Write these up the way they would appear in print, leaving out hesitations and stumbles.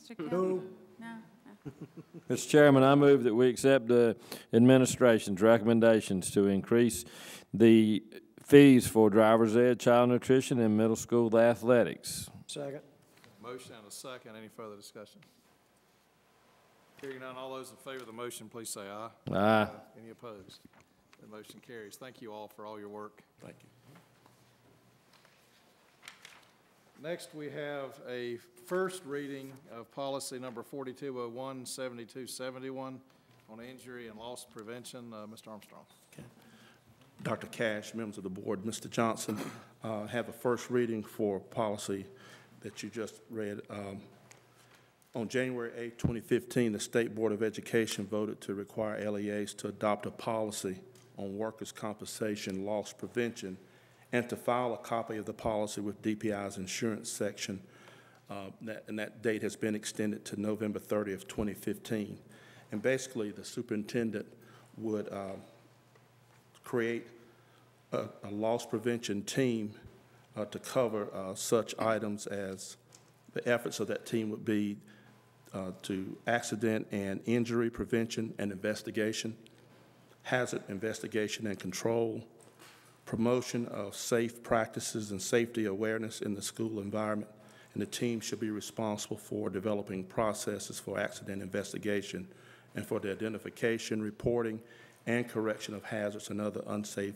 Mr. Kelly? No. No? Mr. Chairman, I move that we accept the administration's recommendations to increase the fees for driver's ed, child nutrition, and middle school athletics. Second. Motion and a second. Any further discussion? Hearing none, all those in favor of the motion, please say aye. Aye. Any opposed? The motion carries. Thank you all for all your work. Thank you. Next, we have a first reading of policy number 4201, 7271 on injury and loss prevention. Mr. Armstrong. Okay. Dr. Cash, members of the board, Mr. Johnson, have a first reading for policy that you just read. On January 8, 2015, the State Board of Education voted to require LEAs to adopt a policy on workers' compensation loss prevention and to file a copy of the policy with DPI's insurance section. And that date has been extended to November 30th, 2015. And basically, the superintendent would create a loss prevention team to cover such items as the efforts of that team would be to accident and injury prevention and investigation, hazard investigation and control, promotion of safe practices and safety awareness in the school environment, and the team should be responsible for developing processes for accident investigation and for the identification, reporting, and correction of hazards and other unsafe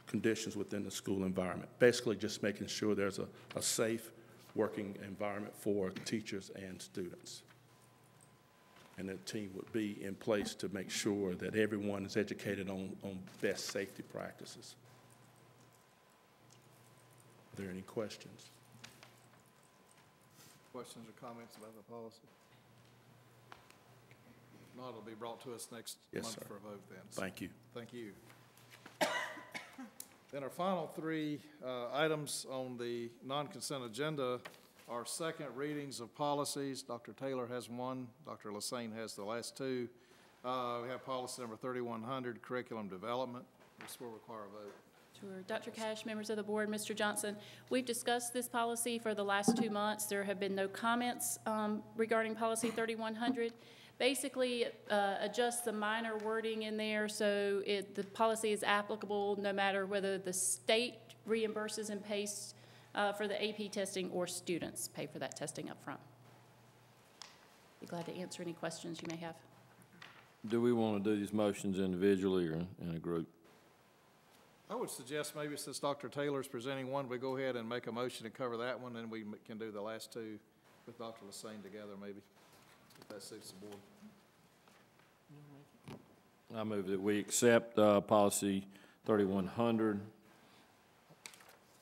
conditions within the school environment. Basically just making sure there's a safe working environment for teachers and students. And the team would be in place to make sure that everyone is educated on best safety practices. Are there any questions? Questions or comments about the policy? If not, it'll be brought to us next month sir. for a vote then. Thank you. Thank you. Then our final three items on the non-consent agenda are second readings of policies. Dr. Taylor has one. Dr. Lassane has the last two. We have policy number 3100, curriculum development. This will require a vote. Sure. Dr. Cash, members of the board, Mr. Johnson, we've discussed this policy for the last 2 months. There have been no comments regarding policy 3100. Basically, adjust the minor wording in there so the policy is applicable no matter whether the state reimburses and pays for the AP testing or students pay for that testing up front. Be glad to answer any questions you may have. Do we want to do these motions individually or in a group? I would suggest maybe since Dr. Taylor is presenting one, we go ahead and make a motion to cover that one, and we can do the last two with Dr. Lassane together maybe, if that suits the board. I move that we accept policy 3100. Is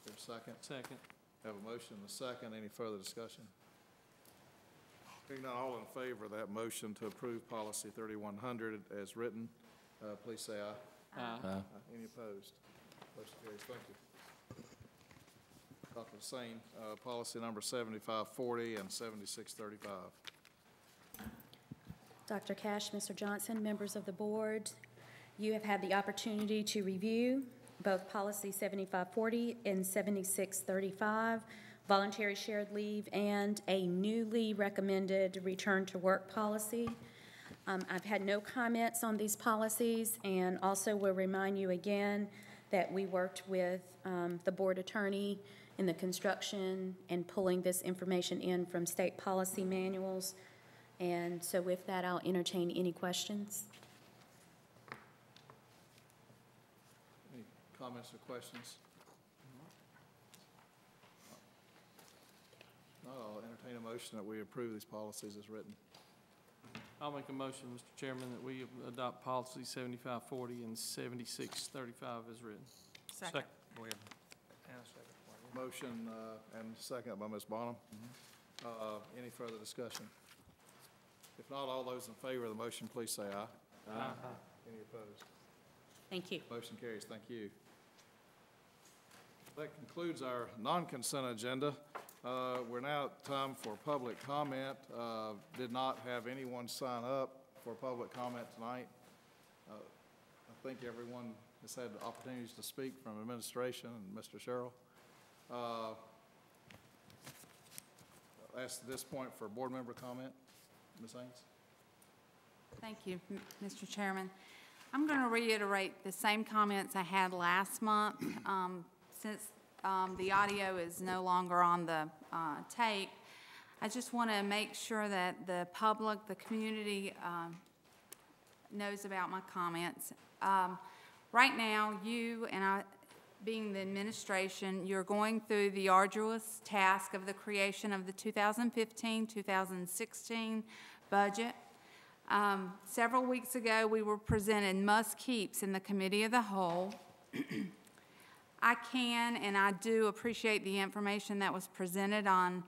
there a second? Second. Have a motion and a second. Any further discussion? Hearing none, all in favor of that motion to approve policy 3100 as written, please say aye. Aye. Any opposed? Motion carries. Thank you. Dr. Lassane, policy number 7540 and 7635. Dr. Cash, Mr. Johnson, members of the board, you have had the opportunity to review both policy 7540 and 7635, voluntary shared leave, and a newly recommended return to work policy. I've had no comments on these policies, and also will remind you again that we worked with the board attorney in the construction and pulling this information in from state policy manuals. And so with that, I'll entertain any questions. Any comments or questions? No, I'll entertain a motion that we approve these policies as written. I'll make a motion, Mr. Chairman, that we adopt policy 7540 and 7635 as written. Second. Motion and second by Ms. Bonham. Any further discussion? If not, all those in favor of the motion, please say aye. Aye. Any opposed? Thank you. Motion carries. Thank you. That concludes our non-consent agenda. We're now at time for public comment. Did not have anyone sign up for public comment tonight. I think everyone has had opportunities to speak from administration and Mr. Sherrill. ask at this point for board member comment. Ms. Haynes? Thank you, Mr. Chairman. I'm going to reiterate the same comments I had last month. Since the audio is no longer on the tape, I just want to make sure that the public, the community, knows about my comments. Right now, you and I, being the administration, you're going through the arduous task of the creation of the 2015-2016 budget. Several weeks ago, we were presented must-keeps in the Committee of the Whole. I can and I do appreciate the information that was presented on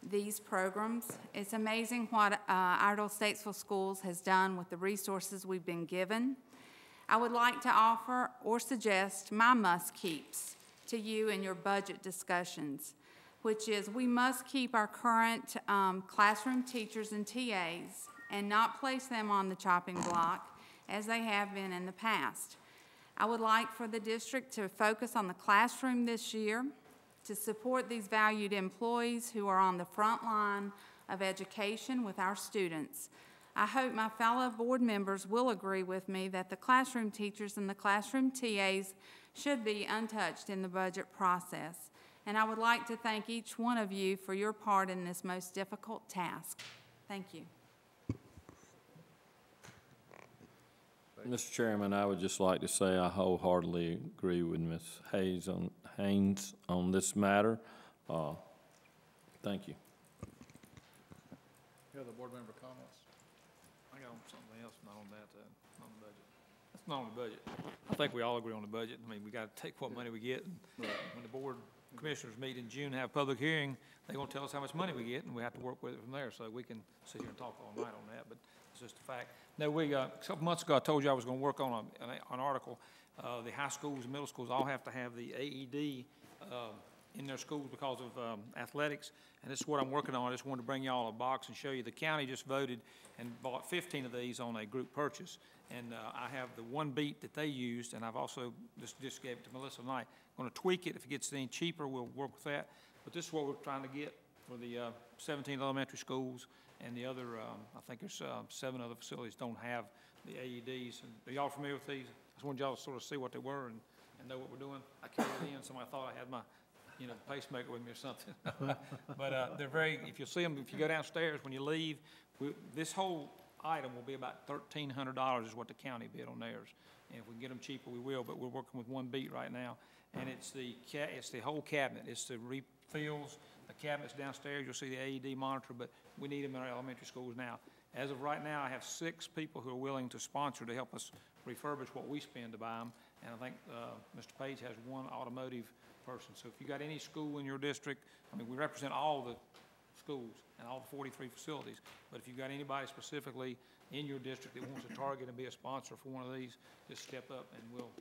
these programs. It's amazing what Iredell-Statesville Schools has done with the resources we've been given. I would like to offer or suggest my must-keeps to you in your budget discussions, which is we must keep our current classroom teachers and TAs and not place them on the chopping block as they have been in the past. I would like for the district to focus on the classroom this year, to support these valued employees who are on the front line of education with our students. I hope my fellow board members will agree with me that the classroom teachers and the classroom TAs should be untouched in the budget process. And I would like to thank each one of you for your part in this most difficult task. Thank you. Mr. Chairman, I would just like to say I wholeheartedly agree with Ms. Haynes on this matter. Thank you. Any other board member comments? I got something else, not on that, on the budget. That's not on the budget. I think we all agree on the budget. I mean, we got to take what money we get. And when the board commissioners meet in June, have a public hearing, they're going to tell us how much money we get, and we have to work with it from there. So we can sit here and talk all night on that, but it's just a fact. No, a couple months ago, I told you I was going to work on an article. The high schools and middle schools all have to have the AED in their schools because of athletics, and this is what I'm working on. I just wanted to bring y'all a box and show you. The county just voted and bought 15 of these on a group purchase, and I have the one beat that they used, and I've also just gave it to Melissa tonight. I'm going to tweak it. If it gets any cheaper, we'll work with that. But this is what we're trying to get for the 17 elementary schools, and the other, I think there's 7 other facilities don't have the AEDs. And are y'all familiar with these? I just wanted y'all to sort of see what they were and know what we're doing. I carried it in. Somebody thought I had my pacemaker with me or something. But they're very, if you see them, if you go downstairs when you leave, this whole item will be about $1,300 is what the county bid on theirs. And if we can get them cheaper, we will, but we're working with one beat right now. And it's the whole cabinet. It's the refills, the cabinets downstairs. You'll see the AED monitor, but we need them in our elementary schools now. As of right now, I have 6 people who are willing to sponsor to help us refurbish what we spend to buy them. And I think Mr. Page has one automotive person. So if you got any school in your district, I mean, we represent all the schools and all the 43 facilities. But if you've got anybody specifically in your district that wants to target and be a sponsor for one of these, just step up and we'll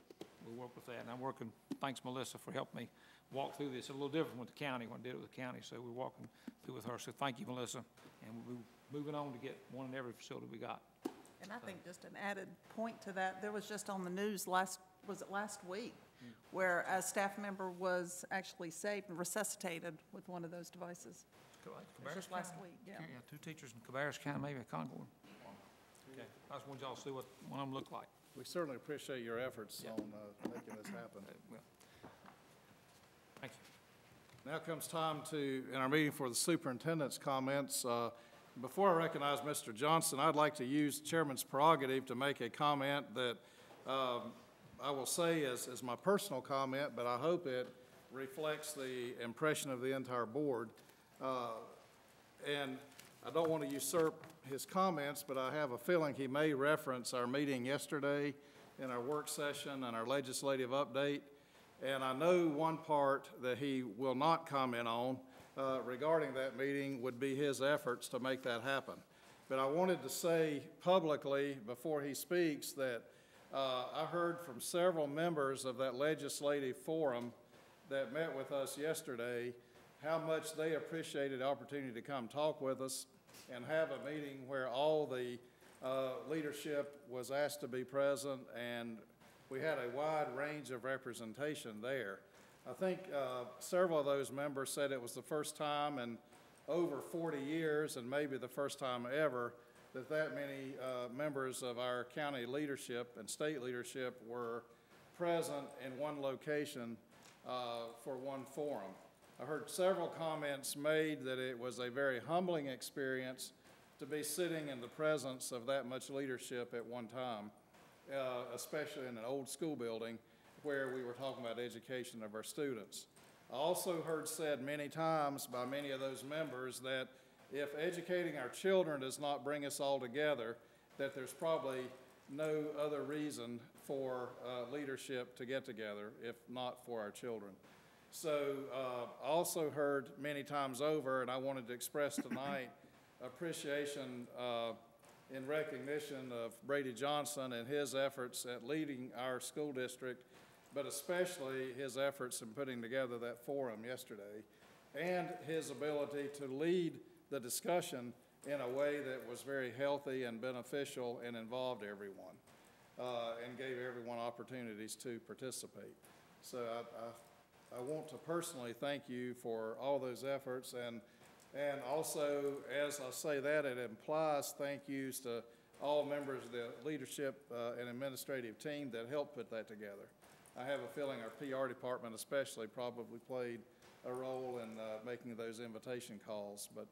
work with that. And I'm working, thanks Melissa for helping me walk through this. It's a little different with the county when I did it with the county, so we're walking through with her. So thank you, Melissa. And we're moving on to get one in every facility we got. And I think just an added point to that, there was just on the news last week, where a staff member was actually saved and resuscitated with one of those devices. Just last week, yeah. 2 teachers in Cabarrus County, maybe a Concord. Okay, I just wanted y'all to see what one of them looked like. We certainly appreciate your efforts on making this happen. Well, thank you. Now comes time in our meeting for the superintendent's comments. Before I recognize Mr. Johnson, I'd like to use Chairman's prerogative to make a comment that I will say as my personal comment, but I hope it reflects the impression of the entire board. And I don't want to usurp his comments, but I have a feeling he may reference our meeting yesterday in our work session and our legislative update. And I know one part that he will not comment on regarding that meeting would be his efforts to make that happen. But I wanted to say publicly before he speaks that I heard from several members of that legislative forum that met with us yesterday how much they appreciated the opportunity to come talk with us and have a meeting where all the leadership was asked to be present, and we had a wide range of representation there. I think several of those members said it was the first time, and over 40 years, and maybe the first time ever, that many members of our county leadership and state leadership were present in one location for one forum. I heard several comments made that it was a very humbling experience to be sitting in the presence of that much leadership at one time, especially in an old school building where we were talking about education of our students. I also heard said many times by many of those members that if educating our children does not bring us all together, that there's probably no other reason for leadership to get together, if not for our children. So I also heard many times over, and I wanted to express tonight appreciation in recognition of Brady Johnson and his efforts at leading our school district, but especially his efforts in putting together that forum yesterday, and his ability to lead the discussion in a way that was very healthy and beneficial and involved everyone, and gave everyone opportunities to participate. So I want to personally thank you for all those efforts, and also, as I say that, it implies thank yous to all members of the leadership and administrative team that helped put that together. I have a feeling our PR department especially probably played a role in making those invitation calls. But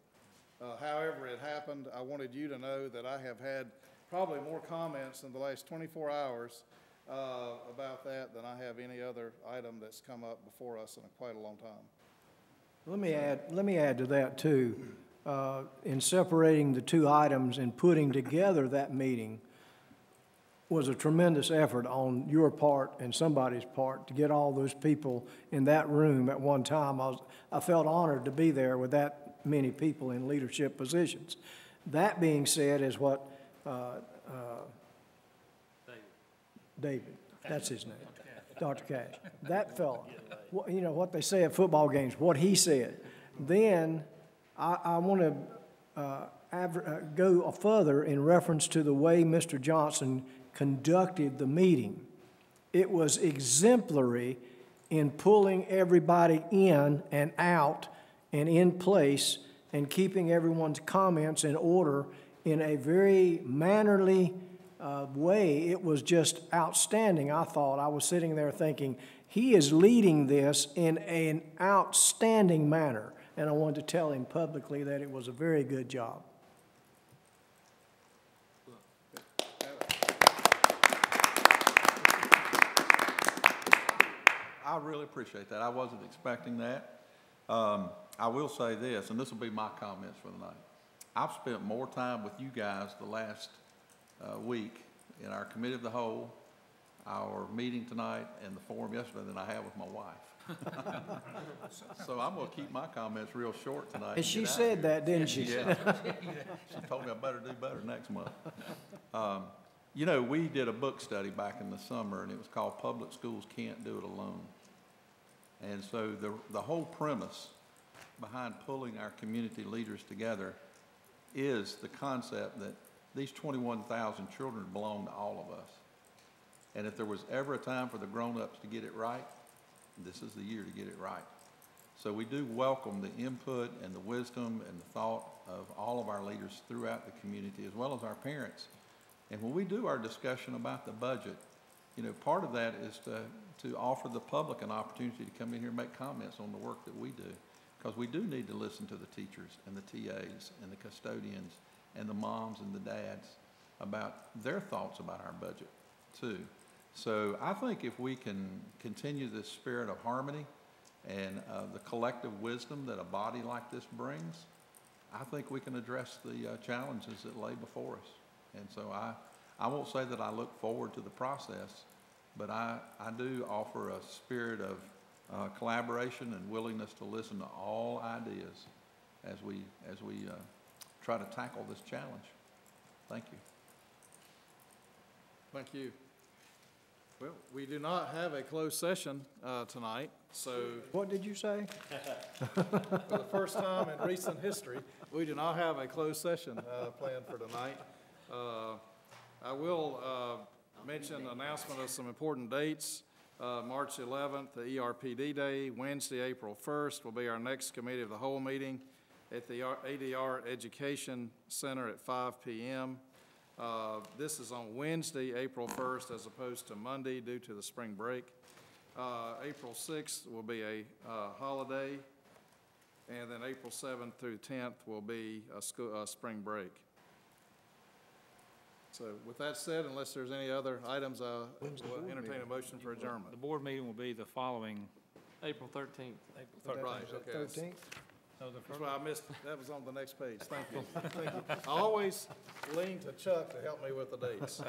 however it happened, I wanted you to know that I have had probably more comments in the last 24 hours about that than I have any other item that's come up before us in quite a long time. Let me add to that too. In separating the two items and putting together that meeting was a tremendous effort on your part and somebody's part to get all those people in that room at one time. I felt honored to be there with that many people in leadership positions. That being said is what David, that's his name, Dr. Cash. That fella, you know, what they say at football games, what he said. Then I want to go further in reference to the way Mr. Johnson conducted the meeting. It was exemplary in pulling everybody in and out and in place and keeping everyone's comments in order in a very mannerly way. It was just outstanding, I thought. I was sitting there thinking, he is leading this in an outstanding manner. And I wanted to tell him publicly that it was a very good job. I really appreciate that. I wasn't expecting that. I will say this, and this will be my comments for the night. I've spent more time with you guys the last week in our committee of the whole, our meeting tonight, and the forum yesterday than I have with my wife. So I'm going to keep my comments real short tonight. And she said that, didn't she? Yeah. She told me I better do better next month. You know, we did a book study back in the summer, and it was called Public Schools Can't Do It Alone. And so the whole premise behind pulling our community leaders together is the concept that these 21,000 children belong to all of us. And if there was ever a time for the grown-ups to get it right, this is the year to get it right. So we do welcome the input and the wisdom and the thought of all of our leaders throughout the community, as well as our parents. And when we do our discussion about the budget, you know, part of that is to offer the public an opportunity to come in here and make comments on the work that we do. Because we do need to listen to the teachers and the TAs and the custodians and the moms and the dads about their thoughts about our budget too. So I think if we can continue this spirit of harmony and the collective wisdom that a body like this brings, I think we can address the challenges that lay before us. And so I won't say that I look forward to the process, but I do offer a spirit of collaboration and willingness to listen to all ideas as we try to tackle this challenge. Thank you. Thank you. Well, we do not have a closed session tonight, so What did you say? for the first time in recent history, we do not have a closed session planned for tonight. I will mention the announcement of some important dates. March 11th, the ERPD Day. Wednesday, April 1st will be our next Committee of the Whole meeting. at the ADR Education Center at 5 p.m. This is on Wednesday, April 1st, as opposed to Monday due to the spring break. April 6th will be a holiday, and then April 7th through 10th will be a spring break. So with that said, unless there's any other items, we'll entertain a motion for adjournment. The board meeting will be the following, April 13th. Right, okay. 13th? That's why I missed, that was on the next page. Thank you. Thank you. I always lean to Chuck to help me with the dates.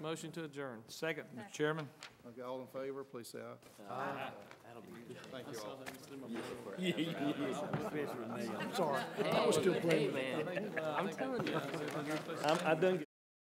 Motion to adjourn. second, Mr. Chairman. Okay, all in favor, please say aye. Thank you all. I'm sorry. I was still playing. I'm telling you. I done